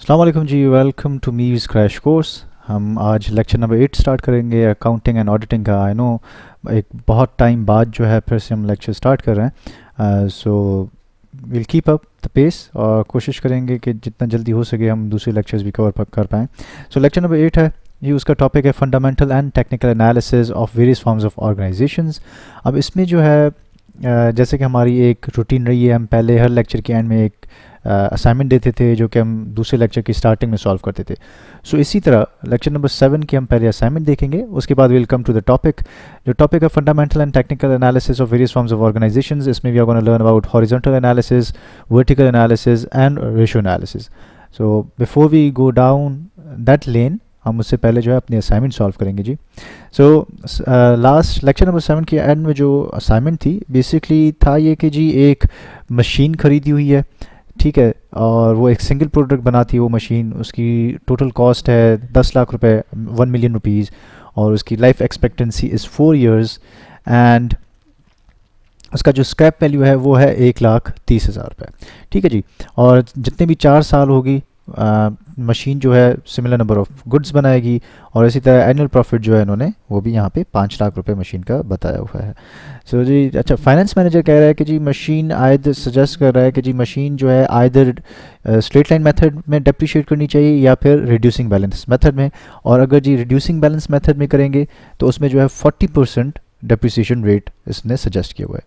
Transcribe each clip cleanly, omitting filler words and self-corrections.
अस्सलाम वालेकुम जी, welcome to मीज़ crash course. हम आज लेक्चर नंबर 8 स्टार्ट करेंगे अकाउंटिंग एंड ऑडिटिंग का। आई नो एक बहुत टाइम बाद जो है फिर से हम लेक्चर स्टार्ट कर रहे हैं, so will keep up the pace और कोशिश करेंगे कि जितना जल्दी हो सके हम दूसरे लेक्चर्स भी कवर कर पाएँ। सो लेक्चर नंबर 8 है ये, उसका टॉपिक है fundamental and technical analysis of various forms of organisations. अब इसमें जो है जैसे कि हमारी एक रूटीन रही है, हम पहले हर लेक्चर के एंड में एक असाइनमेंट देते थे जो कि हम दूसरे लेक्चर की स्टार्टिंग में सॉल्व करते थे। सो इसी तरह लेक्चर नंबर 7 की हम पहले असाइनमेंट देखेंगे, उसके बाद will come to the topic. जो टॉपिक है fundamental and technical analysis of various forms of organisations. इसमें we are gonna learn about horizontal analysis, vertical analysis and ratio analysis. So before we go down that lane, हम उससे पहले जो है अपनी assignment solve करेंगे जी। सो लास्ट लेक्चर नंबर 7 के एंड में जो असाइनमेंट थी बेसिकली था ये कि जी एक मशीन खरीदी हुई है, ठीक है, और वो एक सिंगल प्रोडक्ट बनाती है वो मशीन। उसकी टोटल कॉस्ट है 10 लाख रुपए, 1 मिलियन रुपीज़, और उसकी life expectancy is 4 years and उसका जो स्क्रैप वैल्यू है वो है 1,30,000 रुपये, ठीक है जी। और जितने भी 4 साल होगी मशीन जो है सिमिलर नंबर ऑफ गुड्स बनाएगी, और इसी तरह एनुअल प्रॉफिट जो है इन्होंने वो भी यहाँ पे 5 लाख रुपए मशीन का बताया हुआ है। सो जी अच्छा, फाइनेंस मैनेजर कह रहा है कि जी मशीन आइदर सजेस्ट कर रहा है कि जी मशीन जो है आइदर स्ट्रेट लाइन मेथड में डेप्रिशिएट करनी चाहिए या फिर रिड्यूसिंग बैलेंस मेथड में। और अगर जी रिड्यूसिंग बैलेंस मेथड में करेंगे तो उसमें जो है 40% डेप्रिसिएशन रेट इसने सजेस्ट किया हुआ है,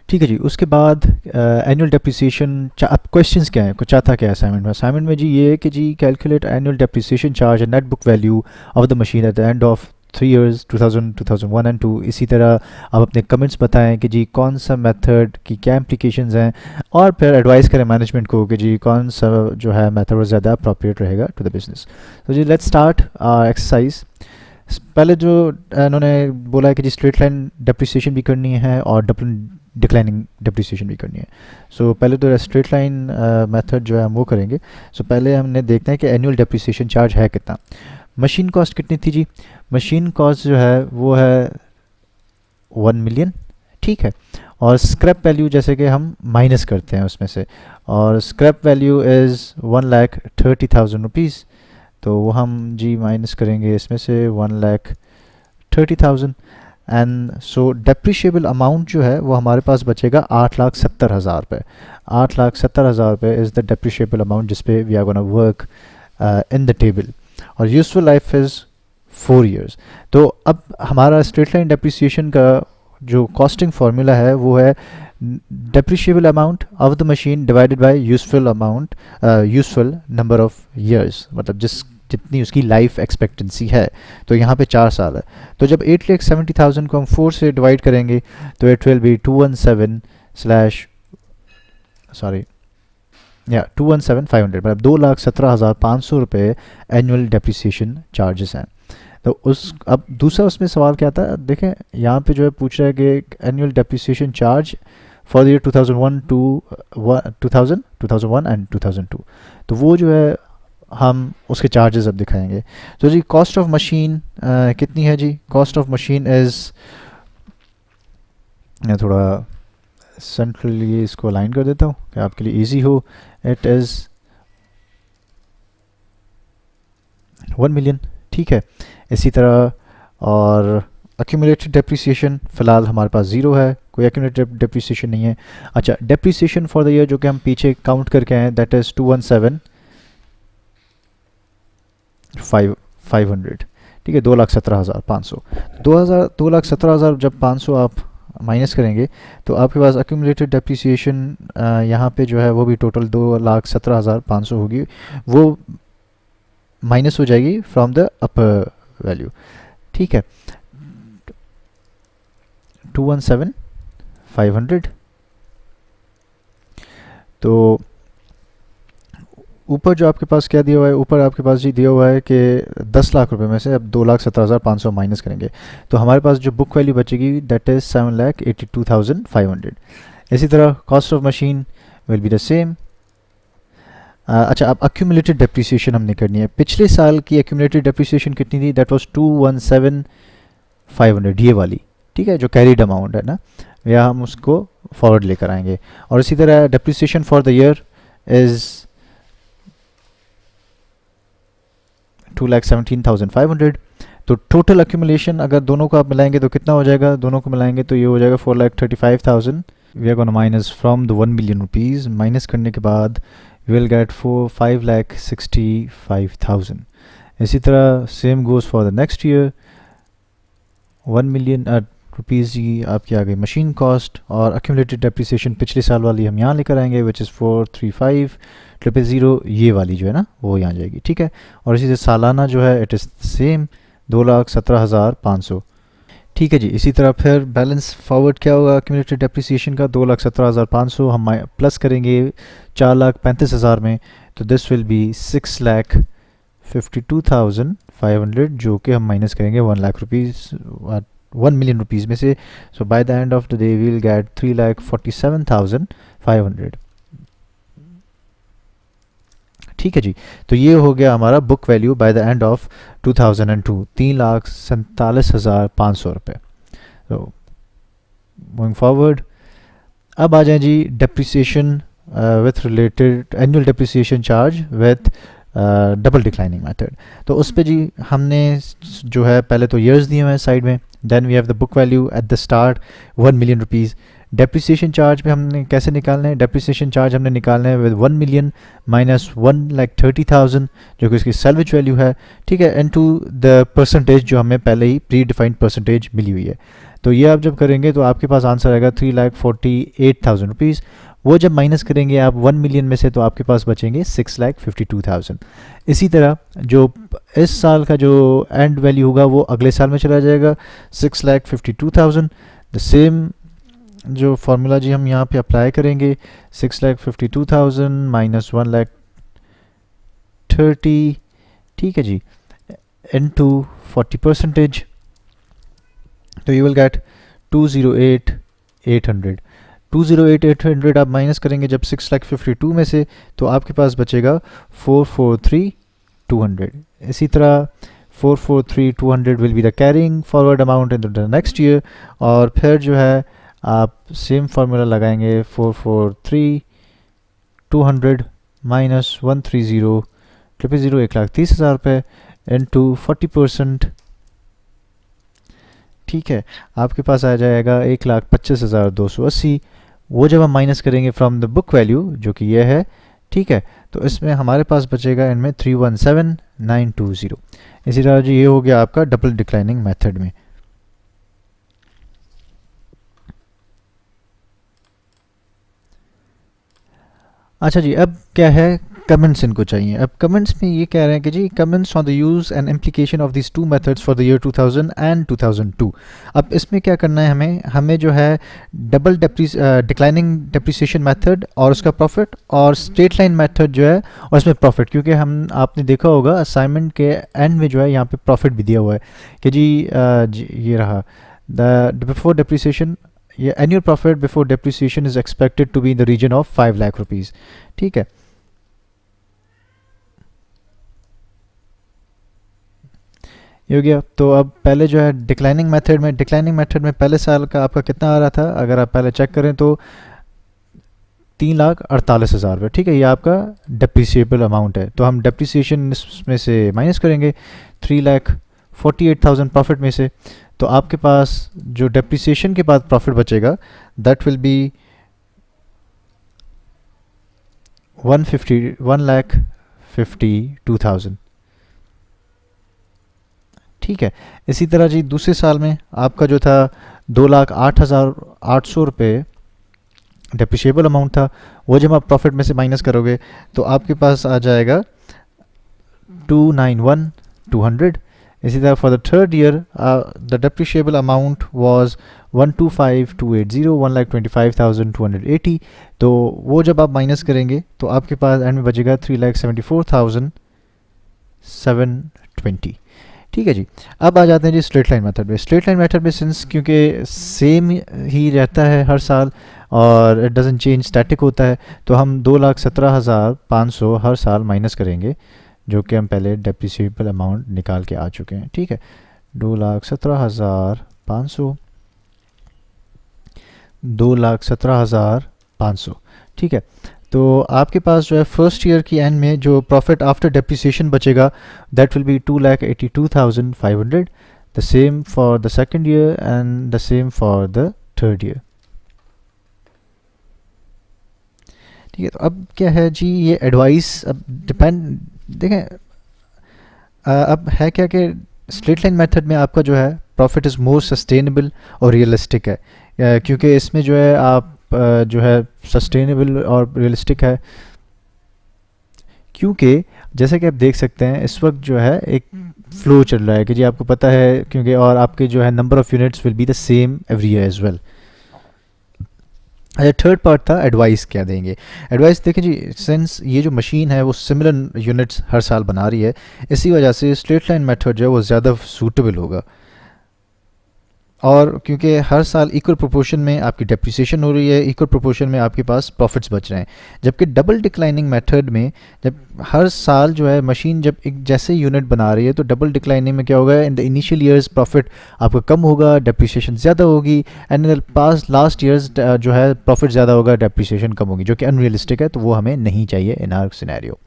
ठीक है जी। उसके बाद एनुअल डेप्रिसिएशन, अब क्वेश्चंस क्या है, कुछ चाहता क्या है असाइनमेंट में जी ये है कि जी calculate annual depreciation charge and net book value of the machine at the end of 3 years 2000, 2001 and 2। इसी तरह आप अपने कमेंट्स बताएं कि जी कौन सा मेथड की क्या इम्प्लीकेशंस हैं, और फिर एडवाइस करें मैनेजमेंट को कि जी कौन सा जो है मेथड ज़्यादा अप्रोप्रिएट रहेगा टू द बिजनेस। तो जी लेट्स स्टार्ट एक्सरसाइज। पहले जो इन्होंने बोला है कि जी स्ट्रेट लाइन डेप्रिसिएशन भी करनी है और डिक्लाइनिंग डेप्रिसिएशन भी करनी है। सो पहले तो स्ट्रेट लाइन मेथड जो है हम वो करेंगे। सो पहले हमने देखना है कि एनुअल डेप्रिसिएशन चार्ज है कितना। मशीन कॉस्ट कितनी थी जी? मशीन कॉस्ट जो है वो है 1 मिलियन, ठीक है। और स्क्रैप वैल्यू जैसे कि हम माइनस करते हैं उसमें से, और स्क्रैप वैल्यू इज़ 1,30,000 रुपीज़। तो वो हम जी माइनस करेंगे इसमें से 1,30,000 एंड सो डेप्रिशिएबल अमाउंट जो है वो हमारे पास बचेगा 8,70,000 रुपये। 8,70,000 रुपये इज़ द डेप्रिशिएबल अमाउंट जिस पे we are gonna work in the table. और यूजफुल लाइफ इज़ 4 years। तो अब हमारा स्ट्रेट लाइन डेप्रिसिएशन का जो कॉस्टिंग फार्मूला है वो है depreciable amount of the machine divided by useful amount, useful number of years, मतलब जितनी उसकी लाइफ एक्सपेक्टेंसी है। तो यहाँ पे 4 साल है, तो जब 8,70,000 को हम 4 से डिवाइड करेंगे तो इट विल बी 217,500, मतलब 2,17,500 रुपये एनुअल डेप्रिसिएशन चार्जेस हैं। तो उस अब दूसरा उसमें सवाल क्या था, देखें यहाँ पे जो है पूछ रहा है कि annual depreciation charge for the year 2001 to 2001 and 2002। तो वो जो है हम उसके चार्जेस अब दिखाएंगे। तो जी कॉस्ट ऑफ मशीन कितनी है जी? कॉस्ट ऑफ मशीन इज़, मैं थोड़ा सेंट्रली इसको अलाइन कर देता हूँ कि आपके लिए इजी हो। इट इज़ 1 मिलियन, ठीक है। इसी तरह और एक्यूमुलेटेड डेप्रिसिएशन फ़िलहाल हमारे पास 0 है, कोई एक्यूमुलेटेड डेप्रिसिएशन नहीं है। अच्छा, डेप्रिसिएशन फॉर द ईयर जो कि हम पीछे काउंट करके हैं दैट इज़ 217,500, ठीक है, 2,17,500। 2,17,500 जब 500 आप माइनस करेंगे तो आपके पास एक्यूमुलेटेड डेप्रिसिएशन यहाँ पे जो है वो भी टोटल 2,17,500 होगी, वो माइनस हो जाएगी फ्रॉम द अपर वैल्यू, ठीक है। 217,500। तो ऊपर जो आपके पास क्या दिया हुआ है, ऊपर आपके पास जी दिया हुआ है कि 10 लाख रुपए में से अब 2,17,500 माइनस करेंगे तो हमारे पास जो बुक वैल्यू बचेगी दैट इज़ 7,82,500। इसी तरह cost of machine will be the same. अच्छा, अब एक्यूमुलेटेड डेप्रिसिएशन हमने करनी है। पिछले साल की एक्यूमुलेटेड डेप्रिसिएशन कितनी थी? दैट वाज 217,500, ये वाली, ठीक है, जो कैरीड अमाउंट है ना, या हम उसको फॉरवर्ड लेकर आएंगे। और इसी तरह depreciation for the year is 2,17,500। तो टोटल एक्यूमुलेशन अगर दोनों को आप मिलाएंगे तो कितना हो जाएगा, दोनों को मिलाएंगे तो ये हो जाएगा 4,35,000। We are gonna minus from the 1 million rupees, minus करने के बाद वी विल गेट 5,65,000। इसी तरह same goes for the next year. 1 million rupees की आपकी आ गई मशीन कॉस्ट, और एक्यूमुलेटेड डेप्रिसिएशन पिछले साल वाली हम यहाँ लेकर आएंगे, विच इज़ 435,000, ये वाली जो है ना वो यहाँ जाएगी, ठीक है। और इसी से सालाना जो है इट इज़ सेम 2,17,500, ठीक है जी। इसी तरह फिर बैलेंस फॉरवर्ड क्या होगा एक्यूमुलेटेड डेप्रिसिएशन का, 2,17,500 हम प्लस करेंगे 4,35,000 में, तो दिस विल बी 6,52,500, जो कि हम माइनस करेंगे 1 लाख रुपीज़ 1 मिलियन रुपीज़ में से। So by the end of the day we will get 3,47,500, ठीक है जी। तो ये हो गया हमारा book value by the end of 2002, 3,47,500 रुपये। तो मूविंग फॉरवर्ड अब आ जाए जी depreciation with related annual depreciation charge with double declining method. तो उस पे जी हमने जो है पहले तो ईयर्स दिए हुए हैं साइड में, then we have the book value at the start 1 million rupees. Depreciation charge पे हमने कैसे निकालना है, डेप्रिसिएशन चार्ज हमने निकालना है विद 1 मिलियन माइनस 1,30,000 जो कि इसकी सेल्वेज वैल्यू है, ठीक है, एंड टू द परसेंटेज जो हमें पहले ही प्री डिफाइंड परसेंटेज मिली हुई है। तो ये आप जब करेंगे तो आपके पास आंसर आएगा 3,48,000 रुपीज़। वो जब माइनस करेंगे आप 1 मिलियन में से तो आपके पास बचेंगे 6,52,000। इसी तरह जो इस साल का जो एंड वैल्यू होगा वो अगले साल में चला जाएगा 6,52,000। द सेम जो फार्मूला जी हम यहाँ पे अप्लाई करेंगे, 6,52,000 माइनस 1,30,000, ठीक है जी, इनटू 40%, तो यू विल गेट 208,800। 208,800 आप माइनस करेंगे जब 6,52,000 में से, तो आपके पास बचेगा 443,200। इसी तरह 443,200 will be the carrying forward amount in the next year. और फिर जो है आप सेम फार्मूला लगाएंगे, 443,200 माइनस 130,000, 1,30,000 रुपये इंटू 40%, ठीक है, आपके पास आ जाएगा 1,25,280। वो जब हम माइनस करेंगे फ्रॉम द बुक वैल्यू जो कि ये है, ठीक है, तो इसमें हमारे पास बचेगा इनमें 317,920। इसी तरह जी ये हो गया आपका डबल डिक्लाइनिंग मेथड में। अच्छा जी, अब क्या है, कमेंट्स इनको चाहिए। अब कमेंट्स में ये कह रहे हैं कि जी comments on the use and implication of this two methods for the year 2000 and 2002। अब इसमें क्या करना है, हमें जो है डबल डिक्लाइनिंग डेप्रिसिएशन मेथड और उसका प्रॉफिट, और स्ट्रेट लाइन मेथड जो है और इसमें प्रॉफिट, क्योंकि हम आपने देखा होगा असाइनमेंट के एंड में जो है यहाँ पे प्रॉफिट भी दिया हुआ है कि जी ये रहा द बिफोर डेप्रिसिएशन, ये annual profit before depreciation is expected to be in the region of 5 lakh rupees, ठीक है। ये हो गया। तो अब पहले जो है डिक्लाइनिंग मेथड में पहले साल का आपका कितना आ रहा था, अगर आप पहले चेक करें तो 3,48,000 रुपये, ठीक है, ये आपका डेप्रिसिएबल अमाउंट है। तो हम डेप्रिसिएशन इसमें से माइनस करेंगे 3,48,000 प्रॉफिट में से, तो आपके पास जो डेप्रिसिएशन के बाद प्रॉफिट बचेगा दैट विल बी 1,52,000, ठीक है। इसी तरह जी दूसरे साल में आपका जो था 2,08,800 रुपये डेप्रिशिएबल अमाउंट था, वो जब आप प्रॉफिट में से माइनस करोगे तो आपके पास आ जाएगा 291,200। इसी तरह for the third year the depreciable amount was 125,280, 1,25,280। तो वो जब आप माइनस करेंगे तो आपके पास एंड में बचेगा 3,74,720, ठीक है जी। अब आ जाते हैं जी स्ट्रेट लाइन मेथड में। स्ट्रेट लाइन मेथड में सिंस क्योंकि सेम ही रहता है हर साल और इट डजंट चेंज, स्टैटिक होता है, तो हम 2,17,500 हर साल माइनस करेंगे, जो कि हम पहले डेप्रिसिएबल अमाउंट निकाल के आ चुके हैं, ठीक है। 2,17,500, 2,17,500, ठीक है। तो आपके पास जो है फर्स्ट ईयर की एंड में जो प्रॉफिट आफ्टर डेप्रिसिएशन बचेगा that will be 2,82,500. The same for the second year and the same for the third year. ठीक है, तो अब क्या है जी, ये एडवाइस अब डिपेंड, देखें अब है क्या कि स्ट्रेट लाइन मेथड में आपका जो है प्रॉफिट इज़ मोर सस्टेनेबल और रियलिस्टिक है, क्योंकि इसमें जो है आप जो है सस्टेनेबल और रियलिस्टिक है, क्योंकि जैसे कि आप देख सकते हैं इस वक्त जो है एक फ्लो चल रहा है कि जी आपको पता है, क्योंकि और आपके जो है number of units will be the same every year as well. अच्छा, थर्ड पार्ट था एडवाइस क्या देंगे. एडवाइस देखें जी, सिंस ये जो मशीन है वो सिमिलर यूनिट्स हर साल बना रही है, इसी वजह से स्ट्रेट लाइन मेथड जो है वो ज़्यादा सूटेबल होगा, और क्योंकि हर साल इक्वल प्रोपोर्शन में आपकी डेप्रिसिएशन हो रही है, इक्वल प्रोपोर्शन में आपके पास प्रॉफिट्स बच रहे हैं. जबकि डबल डिक्लाइनिंग मेथड में जब हर साल जो है मशीन जब एक जैसे यूनिट बना रही है, तो डबल डिक्लाइनिंग में क्या होगा, in the initial years profit आपका कम होगा, डेप्रिसिएशन ज़्यादा होगी, and in the pass last years जो है प्रॉफिट ज़्यादा होगा, डेप्रिसिएशन कम होगी, जो कि अनरियलिस्टिक है, तो वो हमें नहीं चाहिए इन आवर सिनेरियो.